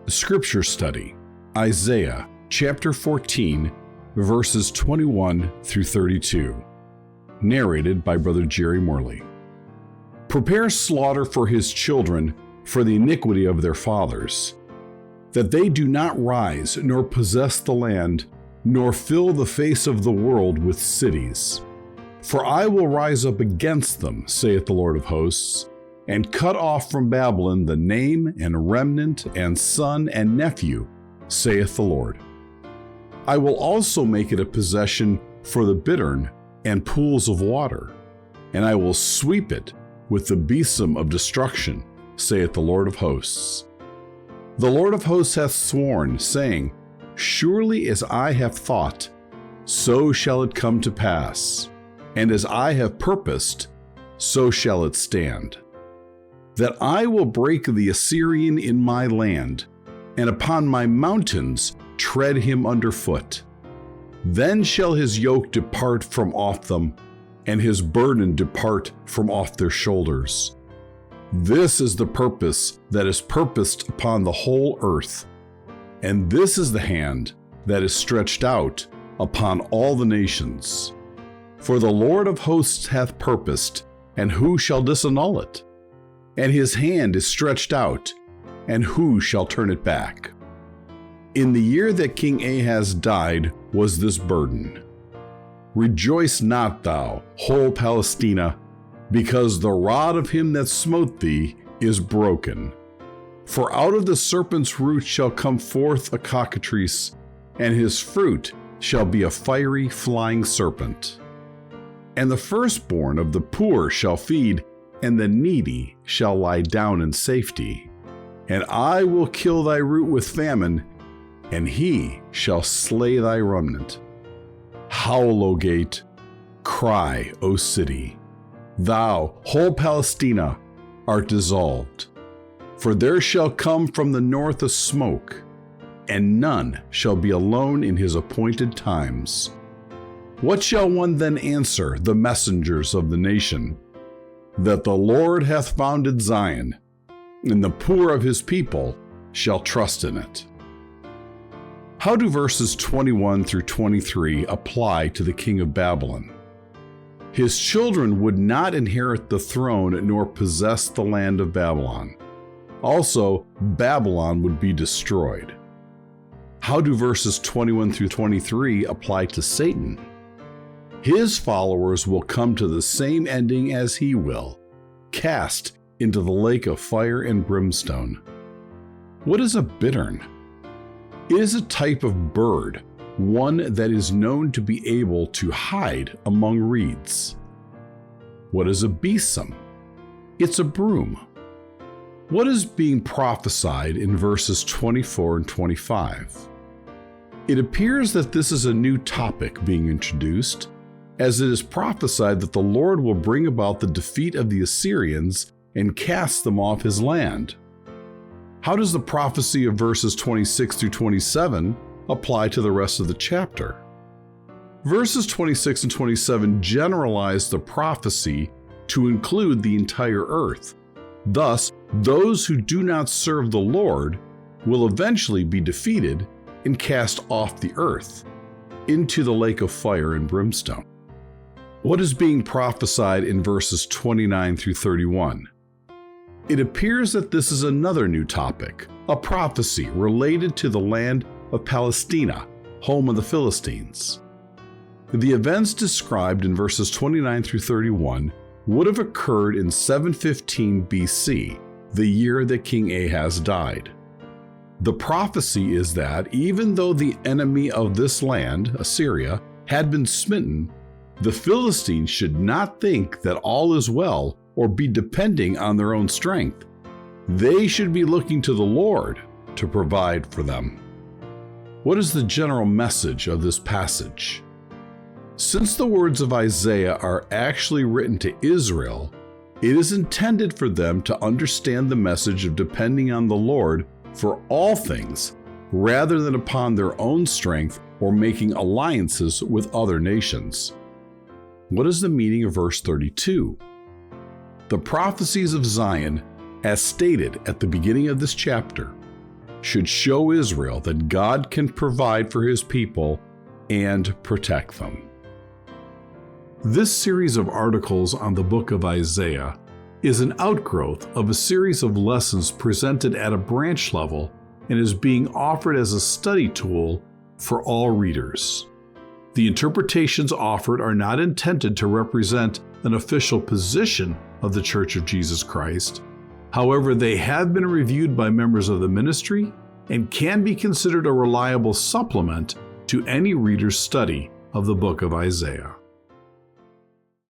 Scripture Study, Isaiah chapter 14, verses 21 through 32. Narrated by Brother Jerry Morley. Prepare slaughter for his children for the iniquity of their fathers, that they do not rise nor possess the land, nor fill the face of the world with cities. For I will rise up against them, saith the Lord of hosts, and cut off from Babylon the name and remnant and son and nephew, saith the Lord. I will also make it a possession for the bittern and pools of water, and I will sweep it with the besom of destruction, saith the Lord of hosts. The Lord of hosts hath sworn, saying, Surely as I have thought, so shall it come to pass, and as I have purposed, so shall it stand. That I will break the Assyrian in my land, and upon my mountains tread him underfoot. Then shall his yoke depart from off them, and his burden depart from off their shoulders. This is the purpose that is purposed upon the whole earth, and this is the hand that is stretched out upon all the nations. For the Lord of hosts hath purposed, and who shall disannul it? And his hand is stretched out, and who shall turn it back? In the year that King Ahaz died was this burden. Rejoice not thou, whole Palestina, because the rod of him that smote thee is broken. For out of the serpent's root shall come forth a cockatrice, and his fruit shall be a fiery flying serpent. And the firstborn of the poor shall feed, and the needy shall lie down in safety. And I will kill thy root with famine, and he shall slay thy remnant. Howl, O gate, cry, O city. Thou, whole Palestina, art dissolved. For there shall come from the north a smoke, and none shall be alone in his appointed times. What shall one then answer the messengers of the nation? That the Lord hath founded Zion, and the poor of his people shall trust in it. How do verses 21 through 23 apply to the king of Babylon? His children would not inherit the throne nor possess the land of Babylon. Also, Babylon would be destroyed. How do verses 21 through 23 apply to Satan? His followers will come to the same ending as he will, cast into the lake of fire and brimstone. What is a bittern? It is a type of bird, one that is known to be able to hide among reeds. What is a besom? It's a broom. What is being prophesied in verses 24 and 25? It appears that this is a new topic being introduced, as it is prophesied that the Lord will bring about the defeat of the Assyrians and cast them off his land. How does the prophecy of verses 26 through 27 apply to the rest of the chapter? Verses 26 and 27 generalize the prophecy to include the entire earth. Thus, those who do not serve the Lord will eventually be defeated and cast off the earth into the lake of fire and brimstone. What is being prophesied in verses 29 through 31? It appears that this is another new topic, a prophecy related to the land of Palestina, home of the Philistines. The events described in verses 29 through 31 would have occurred in 715 BC, the year that King Ahaz died. The prophecy is that even though the enemy of this land, Assyria, had been smitten, the Philistines should not think that all is well or be depending on their own strength. They should be looking to the Lord to provide for them. What is the general message of this passage? Since the words of Isaiah are actually written to Israel, it is intended for them to understand the message of depending on the Lord for all things, rather than upon their own strength or making alliances with other nations. What is the meaning of verse 32? The prophecies of Zion, as stated at the beginning of this chapter, should show Israel that God can provide for His people and protect them. This series of articles on the book of Isaiah is an outgrowth of a series of lessons presented at a branch level and is being offered as a study tool for all readers. The interpretations offered are not intended to represent an official position of the Church of Jesus Christ. However, they have been reviewed by members of the ministry and can be considered a reliable supplement to any reader's study of the book of Isaiah.